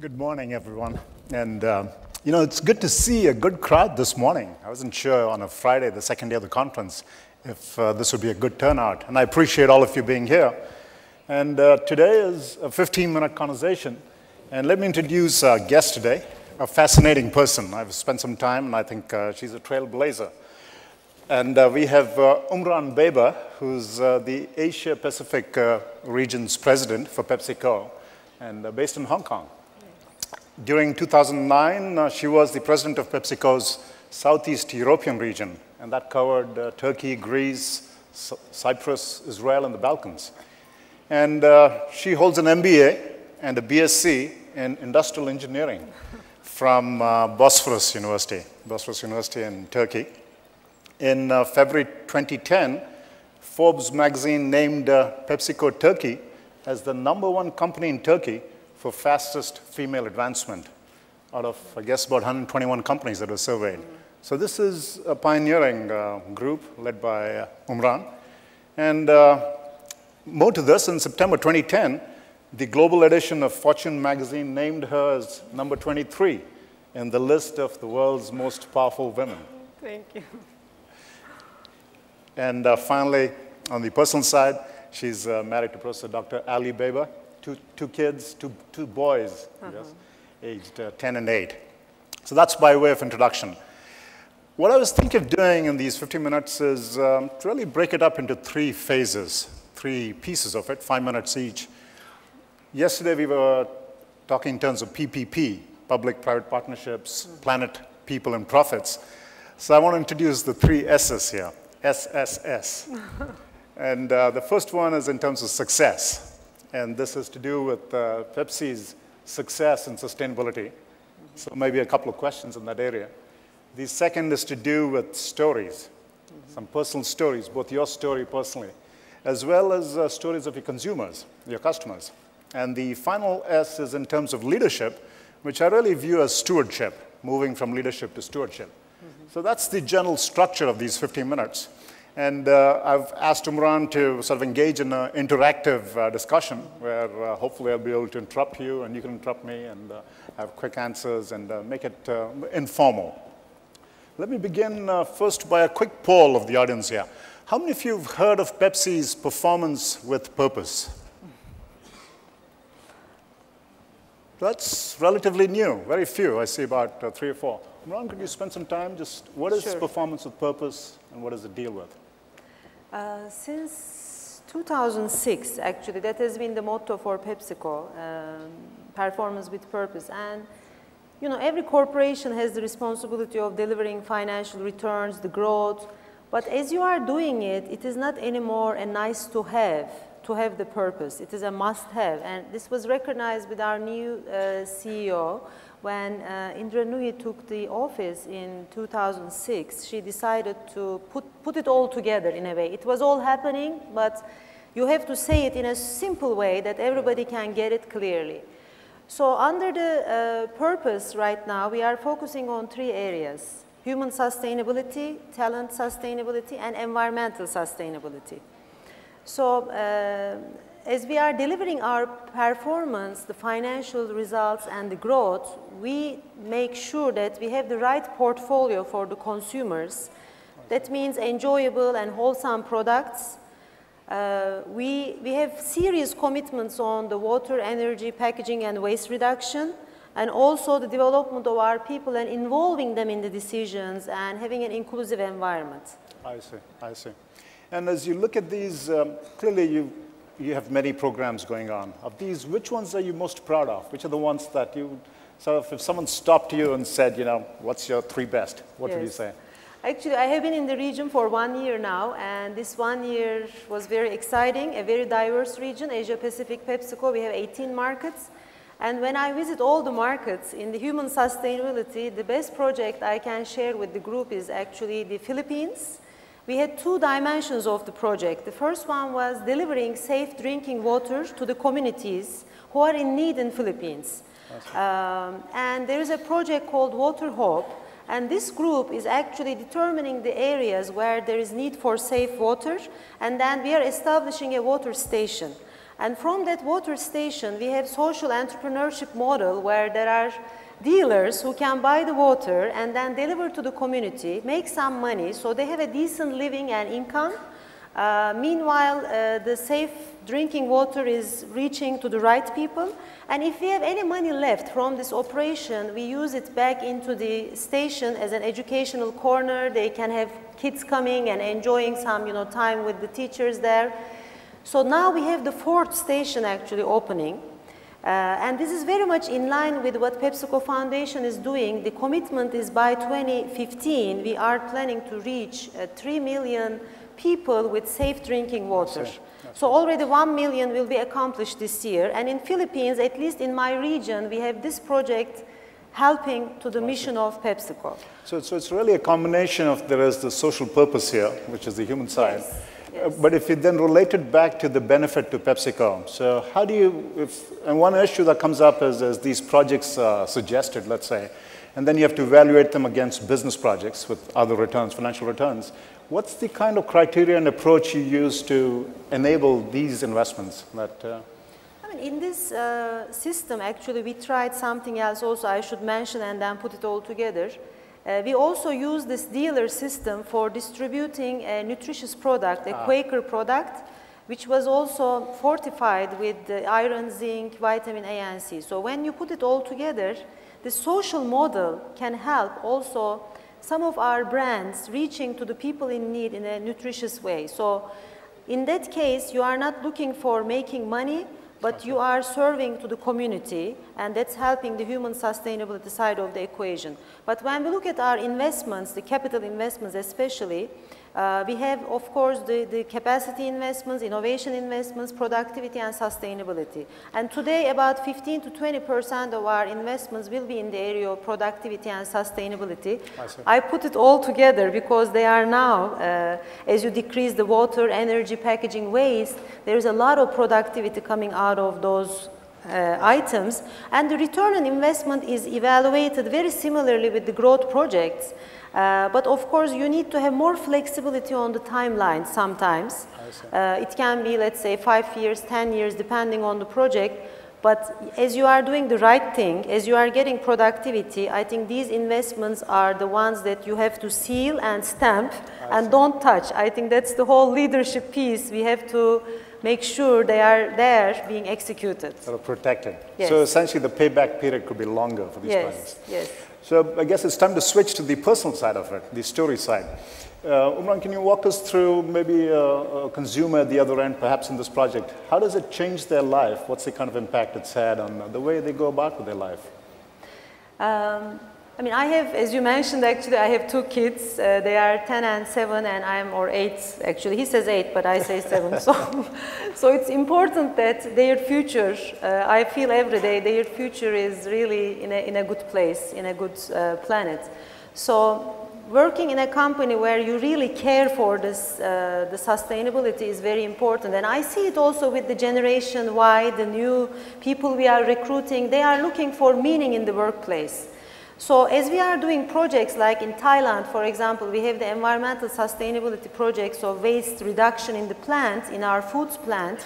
Good morning, everyone. And, you know, it's good to see a good crowd this morning. I wasn't sure on a Friday, the second day of the conference, if this would be a good turnout. And I appreciate all of you being here. And today is a 15-minute conversation. And let me introduce our guest today, a fascinating person. I've spent some time, and I think she's a trailblazer. And we have Umran Beba, who's the Asia-Pacific region's president for PepsiCo, and based in Hong Kong. During 2009, she was the president of PepsiCo's Southeast European region, and that covered Turkey, Greece, Cyprus, Israel, and the Balkans. And she holds an MBA and a BSc in industrial engineering from Bosphorus University in Turkey. In February 2010, Forbes magazine named PepsiCo Turkey as the #1 company in Turkey for fastest female advancement out of, I guess, about 121 companies that were surveyed. So this is a pioneering group led by Umran. And more to this, in September 2010, the global edition of Fortune magazine named her as number 23 in the list of the world's most powerful women. Thank you. And finally, on the personal side, she's married to Professor Dr. Ali Beba. Two kids, two boys, yes, aged 10 and 8. So that's by way of introduction. What I was thinking of doing in these 15 minutes is to really break it up into 3 phases, 3 pieces of it, 5 minutes each. Yesterday we were talking in terms of PPP, public-private partnerships, planet, people, and profits. So I want to introduce the 3 S's here, SSS. And the first one is in terms of success. And this is to do with Pepsi's success and sustainability. So maybe a couple of questions in that area. The second is to do with stories, some personal stories, both your story personally, as well as stories of your consumers, your customers. And the final S is in terms of leadership, which I really view as stewardship, moving from leadership to stewardship. So that's the general structure of these 15 minutes. And I've asked Umran to sort of engage in an interactive discussion where hopefully I'll be able to interrupt you and you can interrupt me and have quick answers and make it informal. Let me begin first by a quick poll of the audience here. How many of you have heard of Pepsi's performance with purpose? That's relatively new, very few. I see about 3 or 4. Umran, could you spend some time just, what is performance with purpose and what does it deal with? Since 2006, actually, that has been the motto for PepsiCo, performance with purpose. And, you know, every corporation has the responsibility of delivering financial returns, the growth. But as you are doing it, it is not anymore a nice to have the purpose. It is a must-have. And this was recognized with our new CEO. When Indra Nooyi took the office in 2006, she decided to put it all together in a way. It was all happening, but you have to say it in a simple way that everybody can get it clearly. So under the purpose right now, we are focusing on 3 areas: human sustainability, talent sustainability, and environmental sustainability. So as we are delivering our performance, the financial results and the growth, we make sure that we have the right portfolio for the consumers. That means enjoyable and wholesome products. We have serious commitments on the water, energy, packaging, and waste reduction, and also the development of our people and involving them in the decisions and having an inclusive environment. I see. And as you look at these, clearly you have many programs going on. Of these, which ones are you most proud of? Which are the ones that you, so if someone stopped you and said, you know, what's your 3 best? What would you say? Actually, I have been in the region for 1 year now, and this 1 year was very exciting, a very diverse region, Asia-Pacific PepsiCo. We have 18 markets. And when I visit all the markets in the human sustainability, the best project I can share with the group is actually the Philippines. We had 2 dimensions of the project. The first one was delivering safe drinking water to the communities who are in need in Philippines. And there is a project called Water Hope, and this group is actually determining the areas where there is need for safe water, and then we are establishing a water station. And from that water station, we have social entrepreneurship model where there are dealers who can buy the water and then deliver to the community, make some money, so they have a decent living and income. Meanwhile, the safe drinking water is reaching to the right people. And if we have any money left from this operation, we use it back into the station as an educational corner. They can have kids coming and enjoying some, time with the teachers there. So now we have the 4th station actually opening. And this is very much in line with what PepsiCo Foundation is doing. The commitment is by 2015, we are planning to reach 3 million people with safe drinking water. So already 1 million will be accomplished this year. And in Philippines, at least in my region, we have this project helping to the mission of PepsiCo. So it's really a combination of, there is the social purpose here, which is the human side. Yes. Yes. But if you then relate it back to the benefit to PepsiCo, so how do you, and one issue that comes up is as these projects suggested, let's say, and then you have to evaluate them against business projects with other returns, financial returns. What's the kind of criteria and approach you use to enable these investments? In this system, actually, we tried something else also I should mention and then put it all together. We also use this dealer system for distributing a nutritious product, a Quaker product, which was also fortified with the iron, zinc, vitamin A and C. So when you put it all together, the social model can help also some of our brands reaching to the people in need in a nutritious way. So in that case, you are not looking for making money, but you are serving to the community, and that's helping the human sustainability side of the equation. But when we look at our investments, the capital investments especially, we have, of course, the capacity investments, innovation investments, productivity, and sustainability. And today, about 15 to 20% of our investments will be in the area of productivity and sustainability. I put it all together because they are now, as you decrease the water, energy, packaging waste, there's a lot of productivity coming out of those items. And the return on investment is evaluated very similarly with the growth projects. But of course, you need to have more flexibility on the timeline sometimes. It can be, let's say, 5 years, 10 years, depending on the project. But as you are doing the right thing, as you are getting productivity, I think these investments are the ones that you have to seal and stamp and don't touch. I think that's the whole leadership piece. We have to make sure they are there being executed. Sort of protected. Yes. So essentially the payback period could be longer for these projects. Yes. So I guess it's time to switch to the personal side of it, the story side. Umran, can you walk us through maybe a consumer at the other end, perhaps in this project? How does it change their life? What's the kind of impact it's had on the way they go about with their life? I have, as you mentioned, actually, I have 2 kids. They are 10 and 7, and or 8. Actually, he says 8, but I say 7. So it's important that their future, I feel every day, their future is really in a good place, in a good planet. So working in a company where you really care for this, the sustainability is very important. And I see it also with the Generation Y, the new people we are recruiting. They are looking for meaning in the workplace. So as we are doing projects like in Thailand, for example, we have the environmental sustainability projects of waste reduction in the plant, in our foods plant.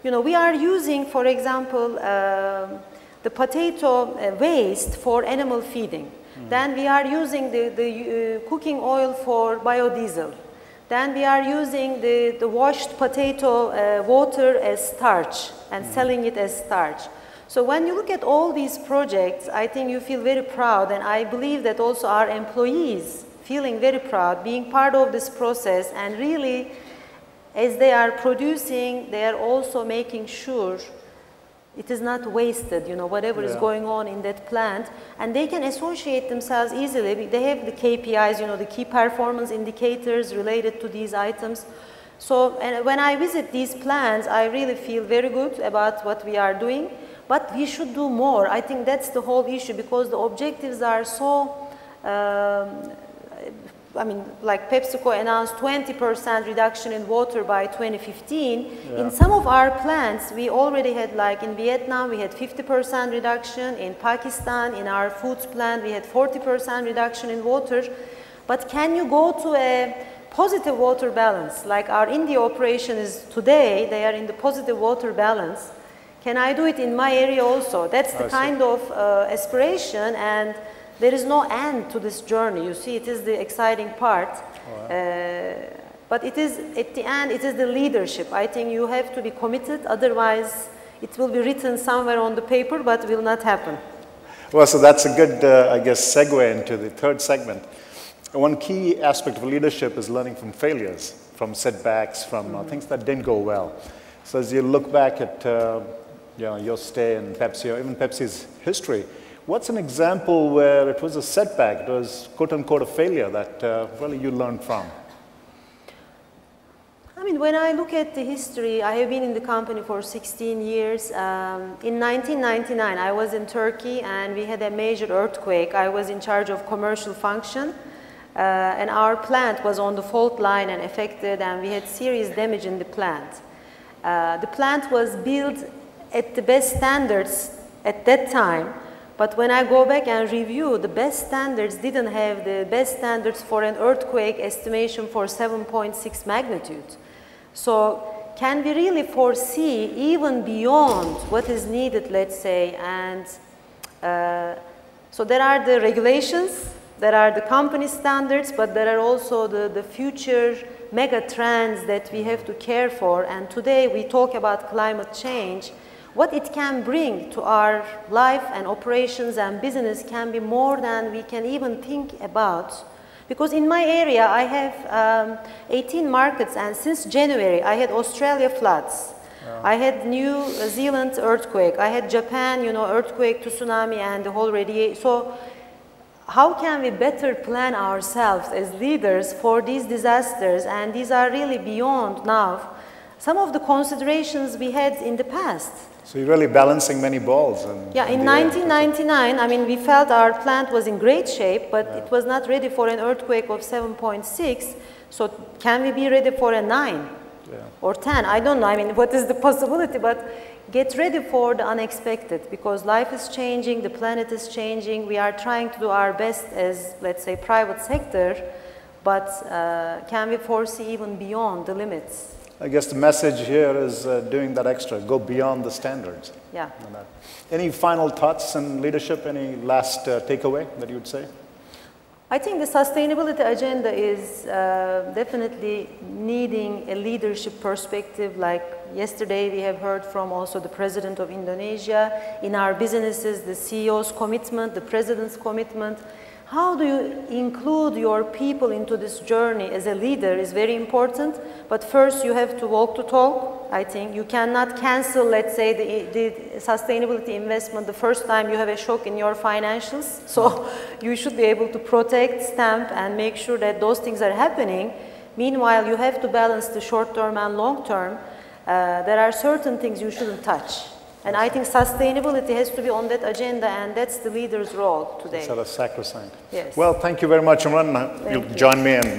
We are using, for example, the potato waste for animal feeding. Then we are using the cooking oil for biodiesel. Then we are using the washed potato water as starch and selling it as starch. So when you look at all these projects, I think you feel very proud, and I believe that also our employees feeling very proud, being part of this process, and really, as they are producing, they are also making sure it is not wasted, whatever is going on in that plant, and they can associate themselves easily. They have the KPIs, the key performance indicators related to these items. So and when I visit these plants, I really feel very good about what we are doing. But we should do more. I think that's the whole issue, because the objectives are so, like PepsiCo announced 20% reduction in water by 2015. In some of our plants, we already had, like in Vietnam, we had 50% reduction. In Pakistan, in our foods plant, we had 40% reduction in water. But can you go to a positive water balance, like our India operation is today, they are in the positive water balance. Can I do it in my area also? That's the kind of aspiration, and there is no end to this journey. You see, it is the exciting part. But it is, at the end, it is the leadership. I think you have to be committed, otherwise it will be written somewhere on the paper, but will not happen. Well, so that's a good, I guess, segue into the third segment. One key aspect of leadership is learning from failures, from setbacks, from things that didn't go well. So as you look back at your stay in Pepsi, or even Pepsi's history, what's an example where it was a setback, it was quote-unquote a failure that really you learned from? I mean, when I look at the history, I have been in the company for 16 years. In 1999, I was in Turkey and we had a major earthquake. I was in charge of commercial function and our plant was on the fault line and affected, and we had serious damage in the plant. The plant was built at the best standards at that time, but when I go back and review, the best standards didn't have the best standards for an earthquake estimation for 7.6 magnitude. So can we really foresee even beyond what is needed, let's say? And so there are the regulations, there are the company standards, but there are also the future mega trends that we have to care for. And today we talk about climate change. What it can bring to our life and operations and business can be more than we can even think about. Because in my area, I have 18 markets, and since January, I had Australia floods. Yeah. I had New Zealand earthquake. I had Japan, earthquake, tsunami, and the whole radiation. So how can we better plan ourselves as leaders for these disasters? And these are really beyond now some of the considerations we had in the past. So you're really balancing many balls. Yeah, in 1999, I mean, we felt our plant was in great shape, but it was not ready for an earthquake of 7.6. So can we be ready for a 9 or 10? I don't know. I mean, what is the possibility? But get ready for the unexpected, because life is changing, the planet is changing. We are trying to do our best as, let's say, private sector, but can we foresee even beyond the limits? I guess the message here is doing that extra, go beyond the standards. Yeah. Any final thoughts on leadership? Any last takeaway that you would say? I think the sustainability agenda is definitely needing a leadership perspective. Like yesterday, we have heard from also the President of Indonesia. In our businesses, the CEO's commitment, the President's commitment. How do you include your people into this journey as a leader is very important. But first, you have to walk the talk, I think. You cannot cancel, let's say, the sustainability investment the first time you have a shock in your financials. So you should be able to protect, stamp, and make sure that those things are happening. Meanwhile, you have to balance the short term and long term. There are certain things you shouldn't touch. And I think sustainability has to be on that agenda, and that's the leader's role today. It's sort of sacrosanct. Yes. Well, thank you very much, Umran. You'll join me in